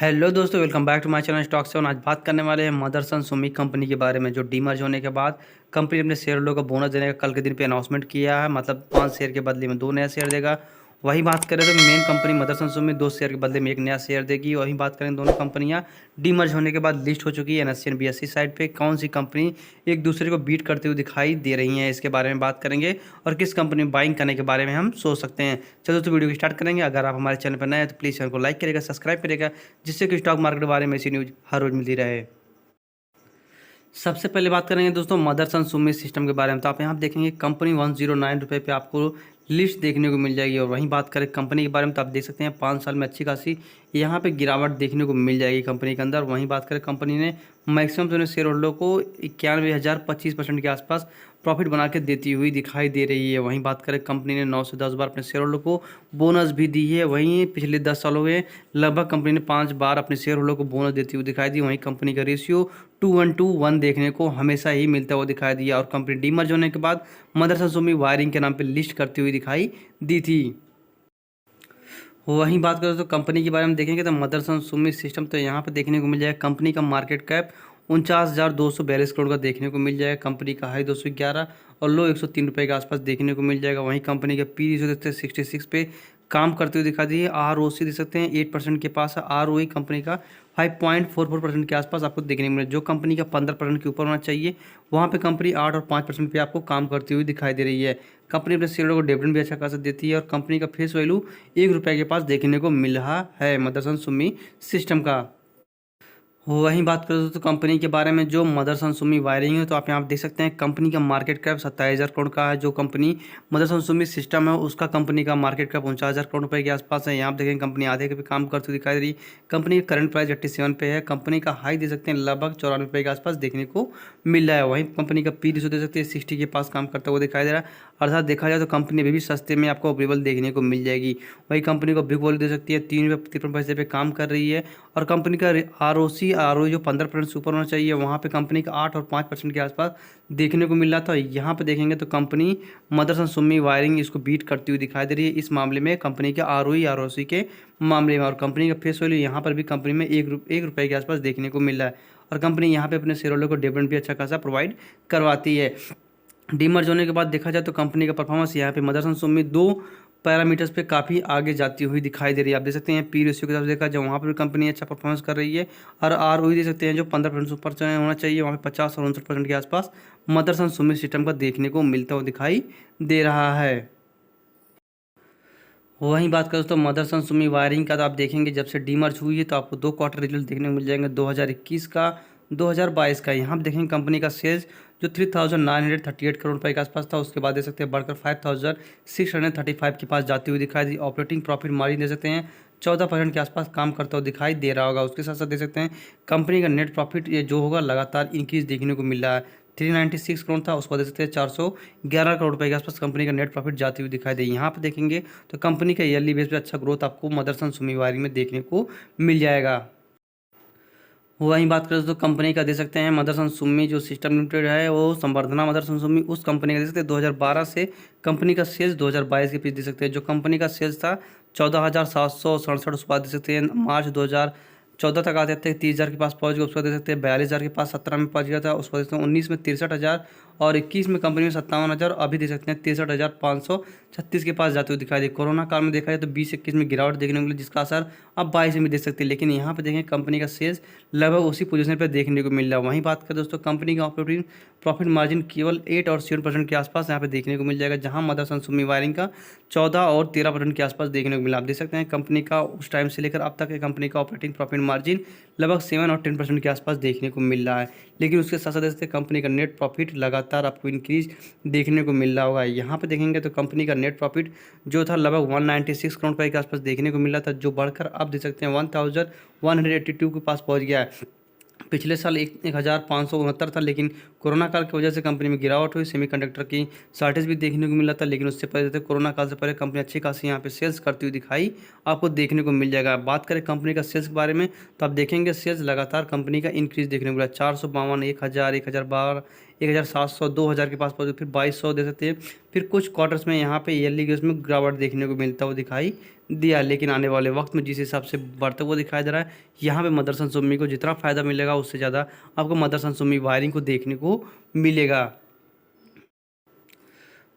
Hello दोस्तों, welcome back to my channel stock से। आज बात करने वाले हैं मदरसन सुमी कंपनी के बारे में, जो डीमर्ज होने के बाद कंपनी अपने शेयर होल्डर को बोनस देने का कल के दिन पे अनाउंसमेंट किया है। मतलब 5 शेयर के बदले में 2 नया शेयर देगा। वहीं बात करें तो main company Motherson Sumi 2 share के बदले में 1 नया शेयर देगी। वहीं बात करें दोनों कंपनियां डीमर्ज होने के बाद लिस्ट हो चुकी है एनएससी और बीएसई साइड पे। कौन सी कंपनी एक दूसरे को बीट करते हुए दिखाई दे रही हैं, इसके बारे में बात करेंगे और किस कंपनी में बाइंग करने के बारे में हम सोच सकते हैं। चलो तो वीडियो को स्टार्ट करेंगे। अगर आप हमारे चैनल पर नए हैं तो प्लीज़ चैनल को लाइक करेगा, सब्सक्राइब करेगा, जिससे कि स्टॉक मार्केट के बारे में ऐसी न्यूज़ हर रोज़ मिलती रहे। सबसे पहले बात करेंगे दोस्तों मदरसन सुमी सिस्टम के बारे में। तो आप यहाँ पे देखेंगे कंपनी 109 रुपये पे आपको लिस्ट देखने को मिल जाएगी। और वहीं बात करें कंपनी के बारे में तो आप देख सकते हैं 5 साल में अच्छी खासी यहाँ पे गिरावट देखने को मिल जाएगी कंपनी के अंदर। वहीं बात करें कंपनी ने मैक्सिमम जो शेयर होल्डर को 91,025% के आसपास प्रॉफिट बना के देती हुई दिखाई दे रही है। वहीं बात करें कंपनी ने 9 से 10 बार अपने शेयर होल्डर को बोनस भी दी है। वहीं पिछले 10 सालों में लगभग कंपनी ने 5 बार अपने शेयर होल्डर को बोनस देती हुई दिखाई दी। वहीं कंपनी का रेशियो 2:1 देखने को हमेशा ही मिलता हुआ दिखाई दिया। और कंपनी डीमर्ज होने के बाद मदरसन सुमी वायरिंग के नाम पर लिस्ट करती हुई दिखाई दी थी। वहीं बात करें तो कंपनी के बारे में देखेंगे तो मदरसन सुमी सिस्टम तो यहाँ पर देखने को मिल जाएगा। कंपनी का मार्केट कैप 49,242 करोड़ का देखने को मिल जाएगा। कंपनी का हाई 211 और लो 103 रुपये के आसपास देखने को मिल जाएगा। वहीं कंपनी का पी रेशियो देखते हैं 66 पे काम करते हुए दिखा दी है। ROC देख सकते हैं 8% के पास है। ROE कंपनी का 5.44% के आसपास आपको देखने को मिले। जो कंपनी का 15% के ऊपर होना चाहिए, वहाँ पे कंपनी 8 और 5% पे आपको काम करती हुई दिखाई दे रही है। कंपनी अपने शेयरों को डिविडेंड भी अच्छा खासा देती है और कंपनी का फेस वैल्यू 1 रुपये के पास देखने को मिल रहा है मदरसन सुमी सिस्टम का। वहीं बात करें तो कंपनी के बारे में, जो मदरसन सुमी वायरिंग है, तो आप यहाँ देख सकते हैं कंपनी का मार्केट कैप 27,000 करोड़ का है। जो कंपनी मदरसन सुमी सिस्टम है उसका कंपनी का मार्केट कैप 49,000 करोड़ रुपए के आसपास है। यहाँ आप देखेंगे कंपनी आधे के पे काम करती हुई दिखाई दे रही है। कंपनी का करंट प्राइस 87 पे है। कंपनी का हाई दे सकते हैं लगभग 94 रुपये के आसपास देखने को मिल रहा है। वहीं कंपनी का पी रेशियो दे सकते हैं 60 के पास काम करता हुआ दिखाई दे रहा है। अर्थात देखा जाए तो कंपनी अभी भी सस्ते में आपको अवेलेबल देखने को मिल जाएगी। वही कंपनी को बिग वैल्यू दे सकती है 3 रुपये 53 पैसे पे काम कर रही है। और कंपनी का ROE जो 15% से ऊपर होना चाहिए, वहाँ पे कंपनी का 8 और 5% के आसपास देखने को मिल रहा था। यहाँ पे देखेंगे तो कंपनी मदरसन सुमी वायरिंग इसको बीट करती हुई दिखाई दे रही है इस मामले में, कंपनी के ROE ROC के मामले में। और कंपनी का फेस वैल्यू यहाँ पर भी कंपनी में 1 रुपये के आसपास देखने को मिल रहा है। और कंपनी यहाँ पे अपने शेयर होल्डर को डिविडेंड भी अच्छा खासा प्रोवाइड करवाती है। डीमर्ज होने के बाद देखा जाए तो कंपनी का परफॉर्मेंस यहाँ पे मदरसन सुमी 2 पैरामीटर्स पे काफ़ी आगे जाती हुई दिखाई दे रही है। आप देख सकते हैं पी रेशियो के हिसाब से देखा जाए वहाँ पर भी कंपनी अच्छा परफॉर्मेंस कर रही है। और ROE देख सकते हैं जो 15% से ऊपर होना चाहिए, वहाँ पे 50 और 59% के आसपास मदरसन सुमी सिस्टम का देखने को मिलता हुआ दिखाई दे रहा है। वहीं बात करें तो मदरसन सुमी वायरिंग का, तो आप देखेंगे जब से डीमर्ज हुई है तो आपको 2 क्वार्टर रिजल्ट देखने को मिल जाएंगे, 2021 का 2022 का। यहाँ पे देखेंगे कंपनी का सेल्स जो 3,938 करोड़ रुपए के आसपास था, उसके बाद दे सकते हैं बढ़कर 5,635 के पास जाती हुई दिखाई दी। ऑपरेटिंग प्रॉफिट मार्जिन दे सकते हैं 14% के आसपास काम करता हुआ दिखाई दे रहा होगा। उसके साथ साथ देख सकते हैं कंपनी का नेट प्रॉफिट ये जो होगा लगातार इंक्रीज देखने को मिल रहा है। 396 करोड़ था, उसको दे सकते हैं 411 करोड़ रुपए के आसपास कंपनी का नेट प्रॉफिट जाती हुई दिखाई दे। यहाँ पे देखेंगे तो कंपनी का ईयरली बेस पे अच्छा ग्रोथ आपको मदरसन सुमी वायरिंग में देखने को मिल जाएगा। वहीं बात करें तो कंपनी का दे सकते हैं मदरसन सुमी जो सिस्टम लिमिटेड है, वो संवर्धना मदरसन सुमी उस कंपनी का दे सकते हैं 2012 से कंपनी का सेल्स 2022 के बीच दे सकते हैं। जो कंपनी का सेल्स था 14,767, उसके बाद दे सकते हैं मार्च 2014 तक आते थे 30,000 के पास पहुंच गया। उसको दे सकते हैं 42,000 के पास 17 में पहुंच गया था। उसको दे सकते हैं 19 में 63,000 और 21 में कंपनी में 57,000। अभी दे सकते हैं 63,536 के पास जाते हुए दिखाई दे। कोरोना काल में देखा जाए तो 20-21 में गिरावट देखने को मिली, जिसका असर अब 22 में देख सकते हैं। लेकिन यहाँ पे देखें कंपनी का सेल्स लगभग उसी पोजीशन पर देखने को मिल रहा है। वहीं बात करें दोस्तों कंपनी का ऑपरेटिंग प्रॉफिट मार्जिन केवल 8 और 7% के आसपास यहाँ पे देखने को मिल जाएगा, जहाँ मदरसन सुमी वायरिंग का 14 और 13% के आसपास देखने को मिला। आप देख सकते हैं कंपनी का उस टाइम से लेकर अब तक कंपनी का ऑपरेटिंग प्रॉफिट मार्जिन लगभग 7 और 10% के आसपास देखने को मिल रहा है। लेकिन उसके साथ साथ देखते कंपनी का नेट प्रॉफिट लगातार आपको इंक्रीज देखने को मिल रहा होगा। यहाँ पे देखेंगे तो कंपनी का नेट प्रॉफिट जो था लगभग 196 करोड़ रुपए के आसपास देखने को मिल रहा था, जो बढ़कर अब देख सकते हैं 1,182 के पास पहुँच गया है। पिछले साल 1,569 था, लेकिन कोरोना काल की वजह से कंपनी में गिरावट हुई। सेमीकंडक्टर की शॉर्टेज भी देखने को मिला था, लेकिन उससे पहले कोरोना काल से पहले कंपनी अच्छी खासी यहाँ पे सेल्स करती हुई दिखाई आपको देखने को मिल जाएगा। बात करें कंपनी का सेल्स के बारे में तो आप देखेंगे सेल्स लगातार कंपनी का इंक्रीज देखने को मिला। 452, 1,000, 1,012, 1700 2000 के पास पहुँचे, फिर 2200 दे सकते हैं। फिर कुछ क्वार्टर्स में यहाँ पे ईयरली के उसमें गिरावट देखने को मिलता हुआ दिखाई दिया, लेकिन आने वाले वक्त में जिस हिसाब से बढ़ता हुआ दिखाई दे रहा है, यहाँ पे मदरसन सुम्मी को जितना फ़ायदा मिलेगा उससे ज़्यादा आपको मदरसन सुम्मी वायरिंग को देखने को मिलेगा।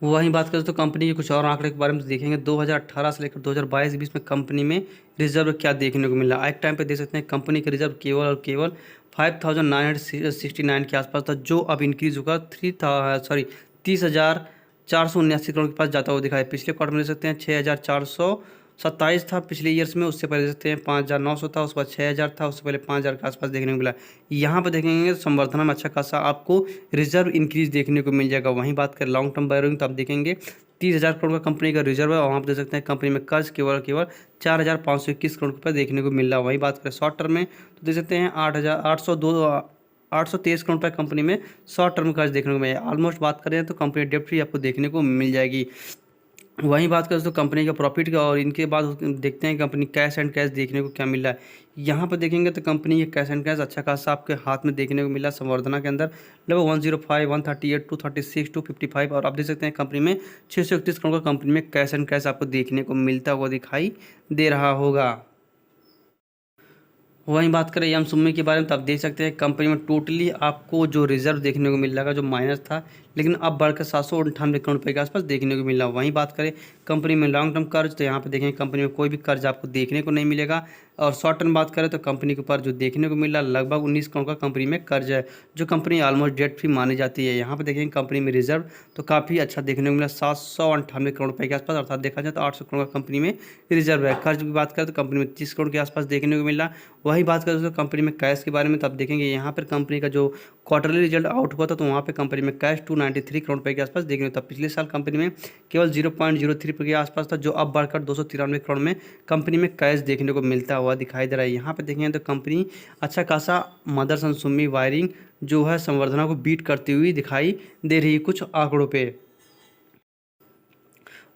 वहीं बात करें तो कंपनी के कुछ और आंकड़े के बारे में देखेंगे। 2018 से लेकर 2022-20 में कंपनी में रिजर्व क्या देखने को मिला। एक टाइम पे देख सकते हैं कंपनी का रिजर्व केवल और केवल 5969 के आसपास था, जो अब इंक्रीज होकर 30,479 करोड़ के पास जाता हुआ दिखाई। पिछले क्वार्टर में देख सकते हैं 6,427 था पिछले ईयर्स में, उससे पहले देख सकते हैं 5,900 था, उसके बाद 6,000 था, उससे पहले 5,000 के आसपास देखने को मिला। यहाँ पर देखेंगे संवर्धना में अच्छा खासा आपको रिजर्व इंक्रीज देखने को मिल जाएगा। वहीं बात करें लॉन्ग टर्म बोरोइंग तो आप देखेंगे 30,000 करोड़ का कंपनी का रिजर्व है, और वहाँ पर देख सकते हैं कंपनी में कर्ज केवल केवल 4,521 करोड़ रुपये देखने को मिल रहा है। वहीं बात करें शॉर्ट टर्म में तो देख सकते हैं 823 करोड़ रुपये कंपनी में शॉर्ट टर्म कर्ज देखने को मिलेगा। ऑलमोस्ट बात करें तो कंपनी डेट फ्री आपको देखने को मिल जाएगी। वहीं बात करें तो कंपनी का प्रॉफिट का, और इनके बाद देखते हैं कंपनी कैश एंड कैश देखने को क्या मिल रहा है। यहाँ पर देखेंगे तो कंपनी के कैश एंड कैश अच्छा खासा आपके हाथ में देखने को मिला संवर्धना के अंदर लगभग 105, 138, 236, 255, और आप देख सकते हैं कंपनी में 631 करोड़ का कंपनी में कैश एंड कैश आपको देखने को मिलता हुआ दिखाई दे रहा होगा। वहीं बात करें एम सुम्मी के बारे में तो आप देख सकते हैं कंपनी में टोटली आपको जो रिजर्व देखने को मिल रहा है जो माइनस था, लेकिन अब बढ़कर 798 करोड़ रुपये के आसपास देखने को मिल रहा है। वहीं बात करें कंपनी में लॉन्ग टर्म कर्ज तो यहाँ पे देखेंगे कंपनी में कोई भी कर्ज आपको देखने को नहीं मिलेगा। और शॉर्ट टर्म बात करें तो कंपनी के ऊपर जो देखने को मिल रहा है लगभग 19 करोड़ का कंपनी में कर्ज है, जो कंपनी ऑलमोस्ट डेट फ्री मानी जाती है। यहाँ पर देखेंगे कंपनी में रिजर्व तो काफ़ी अच्छा देखने को मिला 798 करोड़ रुपये के आसपास, अर्थात देखा जाए तो 800 करोड़ का कंपनी में रिजर्व है। कर्ज की बात करें तो कंपनी में 30 करोड़ के आसपास देखने को मिल रहा। वही बात करें तो कंपनी में कैश के बारे में तो आप देखेंगे यहाँ पर कंपनी का जो क्वार्टरली रिजल्ट आउट हुआ था तो वहाँ पे कंपनी में कैश 293 करोड़ रुपये के आसपास देखने को था। पिछले साल कंपनी में केवल 0.03 के आसपास था, जो अब बढ़कर 293 करोड़ में कंपनी में कैश देखने को मिलता हुआ दिखाई दे रहा है। यहाँ पे देखेंगे तो कंपनी अच्छा खासा मदरसन सुम्मी वायरिंग जो है संवर्धना को बीट करती हुई दिखाई दे रही है कुछ आंकड़ों पे।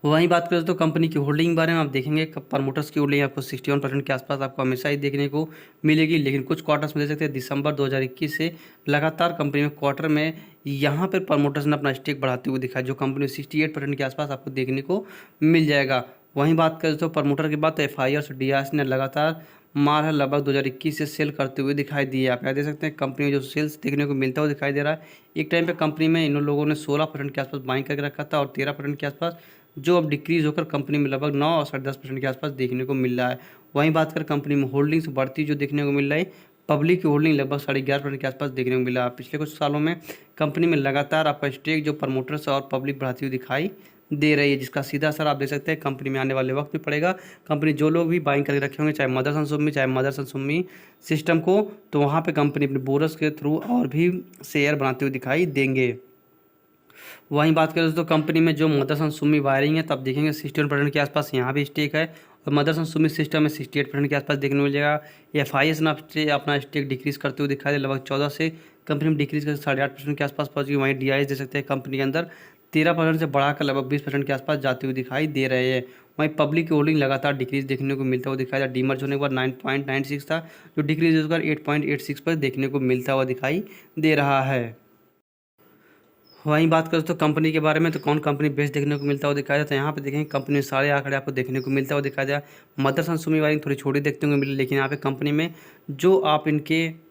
वहीं बात करें तो कंपनी की होल्डिंग के बारे में आप देखेंगे प्रमोटर्स की होल्डिंग आपको 61% के आसपास आपको हमेशा ही देखने को मिलेगी, लेकिन कुछ क्वार्टर्स में देख सकते हैं दिसंबर 2021 से लगातार कंपनी में क्वार्टर में यहाँ पर प्रमोटर्स ने अपना स्टेक बढ़ाते हुए दिखा, जो कंपनी 68% के आसपास आपको देखने को मिल जाएगा। वहीं बात करें तो प्रमोटर की बात तो FIRs और DIS ने लगातार मार है लगभग 2021 से सेल करते हुए दिखाई दिए। आप यहाँ देख सकते हैं कंपनी में जो सेल्स देखने को मिलता हुआ दिखाई दे रहा है। एक टाइम पे कंपनी में इन लोगों ने 16% के आसपास बाइंग करके रखा था और 13% के आसपास, जो अब डिक्रीज होकर कंपनी में लगभग 9 और 10.5% के आसपास देखने को मिल रहा है। वहीं बात कर कंपनी में होल्डिंग्स बढ़ती जो देखने को मिल रहा है, पब्लिक की होल्डिंग लगभग 11.5% के आसपास देखने को मिला है। पिछले कुछ सालों में कंपनी में लगातार आपका स्टेक जो प्रमोटर्स और पब्लिक बढ़ाती हुई दिखाई दे रही है, जिसका सीधा असर आप देख सकते हैं कंपनी में आने वाले वक्त में पड़ेगा। कंपनी जो लोग भी बाइंग करके रखे होंगे चाहे मदरसन सुम्मी चाहे मदरसन सुम्मी सिस्टम को, तो वहाँ पे कंपनी अपने बोनस के थ्रू और भी शेयर बनाते हुए दिखाई देंगे। वहीं बात करें तो कंपनी में जो मदरसन सुम्मी वायरिंग है तो आप देखेंगे 61% के आसपास यहाँ भी स्टेक है, और मदरसन सुम्मी सिस्टम में 68% के आसपास देखने को मिल जाएगा। FIS ने अपना स्टेक डिक्रीज करते हुए दिखाई दे, लगभग 14 से कंपनी में डिक्रीज करके 8.5% के आसपास पहुँच गई। वहीं DIS दे सकते हैं कंपनी के अंदर 13% से बढ़ाकर लगभग 20% के आसपास जाते हुए दिखाई दे रहे हैं। वहीं पब्लिक की होल्डिंग लगातार डिक्रीज देखने को मिलता हुआ दिखाई दे, डीमर्ज होने के बाद 9.96 था, जो डिक्रीज होकर 8.86 पर देखने को मिलता हुआ दिखाई दे रहा है। वहीं बात करें तो कंपनी के बारे में तो कौन कंपनी बेस्ट देखने को मिलता हुआ दिखाई देता है, यहाँ पे देखेंगे कंपनी में सारे आंकड़े आपको देखने को मिलता हुआ दिखाई दिया। मदरसन सुमी वायरिंग थोड़ी छोटी देखने को मिली, लेकिन यहाँ पे कंपनी में जो आप इनके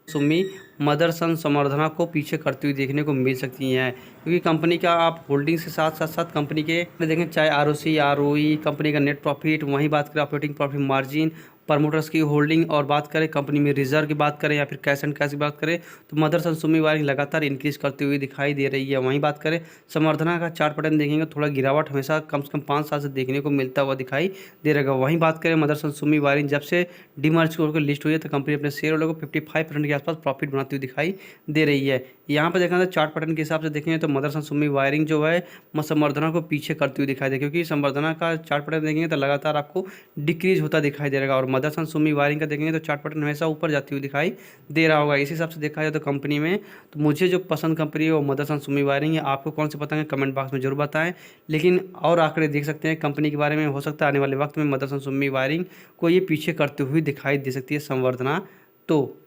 सुमी मदरसन संवर्धना को पीछे करती हुई देखने को मिल सकती हैं, क्योंकि कंपनी का आप होल्डिंग्स के साथ साथ साथ कंपनी के देखें चाहे ROC ROE कंपनी का नेट प्रॉफिट, वहीं बात करें ऑपरेटिंग प्रॉफिट मार्जिन, प्रमोटर्स की होल्डिंग, और बात करें कंपनी में रिजर्व की बात करें या फिर कैश एंड कैश की बात करें तो मदरसन सुमी वायरिंग लगातार इंक्रीज करती हुई दिखाई दे रही है। वहीं बात करें संवर्धना का चार्ट पैटर्न देखेंगे थोड़ा गिरावट हमेशा कम से कम 5 साल से देखने को मिलता हुआ दिखाई दे रहेगा। वहीं बात करें मदरसन सुमी वायरिंग जब से डीमर्ज होकर लिस्ट हुई है तो कंपनी अपने शेयर होल्डर को 55% के आसपास प्रॉफिट बनाती हुई दिखाई दे रही है। यहाँ पर देखा जाए चार्ट पैटर्न के हिसाब से देखेंगे तो मदरसन सुमी वायरिंग जो है संवर्धना को पीछे करती हुई दिखाई दे, क्योंकि संवर्धना का चार्ट पैटर्न देखेंगे तो लगातार आपको डिक्रीज होता दिखाई दे रहेगा, और मदरसन सुमी वायरिंग का देखेंगे तो चार्ट पैटर्न हमेशा ऊपर जाती हुई दिखाई दे रहा होगा। इस हिसाब से देखा जाए तो कंपनी में तो मुझे जो पसंद कंपनी है वो मदरसन सुमी वायरिंग है। आपको कौन से पता है कमेंट बॉक्स में जरूर बताएं, लेकिन और आंकड़े देख सकते हैं कंपनी के बारे में, हो सकता है आने वाले वक्त में मदरसन सुमी वायरिंग को ये पीछे करते हुए दिखाई दे सकती है संवर्धना। तो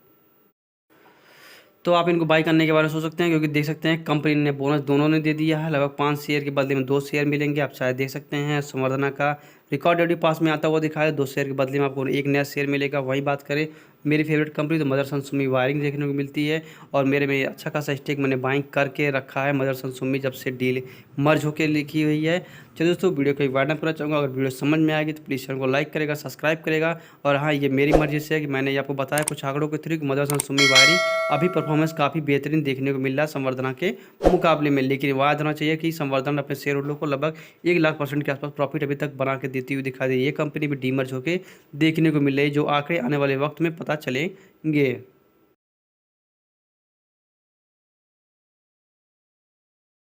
तो आप इनको बाई करने के बारे में सोच सकते हैं, क्योंकि देख सकते हैं कंपनी ने बोनस दोनों ने दे दिया है। लगभग 5 शेयर के बदले में 2 शेयर मिलेंगे। आप शायद देख सकते हैं संवर्धना का रिकॉर्ड डेट भी पास में आता हुआ दिखाया, 2 शेयर के बदले में आपको एक नया शेयर मिलेगा। वही बात करें मेरी फेवरेट कंपनी तो मदरसन सुमी वायरिंग देखने को मिलती है, और मेरे में अच्छा खासा स्टेक मैंने बाइंग करके रखा है मदरसन सुमी जब से डील मर्ज होकर लिखी हुई है। चलिए दोस्तों, वीडियो को एक वाइंड अप करना चाहूँगा। अगर वीडियो समझ में आएगी तो प्लीज़ चैनल को लाइक करेगा, सब्सक्राइब करेगा। और हाँ, ये मेरी मर्जी से है कि मैंने आपको बताया कुछ आंकड़ों के थ्रू मदरसन सुमी वायरिंग अभी परफॉर्मेंस काफ़ी बेहतरीन देखने को मिल रहा है संवर्धना के मुकाबले में। लेकिन याद होना चाहिए कि संवर्धना अपने शेयर होल्डर को लगभग 1 लाख% के आसपास प्रॉफिट अभी तक बना के देती हुई दिखाई दे रही है। ये कंपनी भी डीमर्ज होकर देखने को मिल रही है, जो आंकड़े आने वाले वक्त में पता चलेंगे।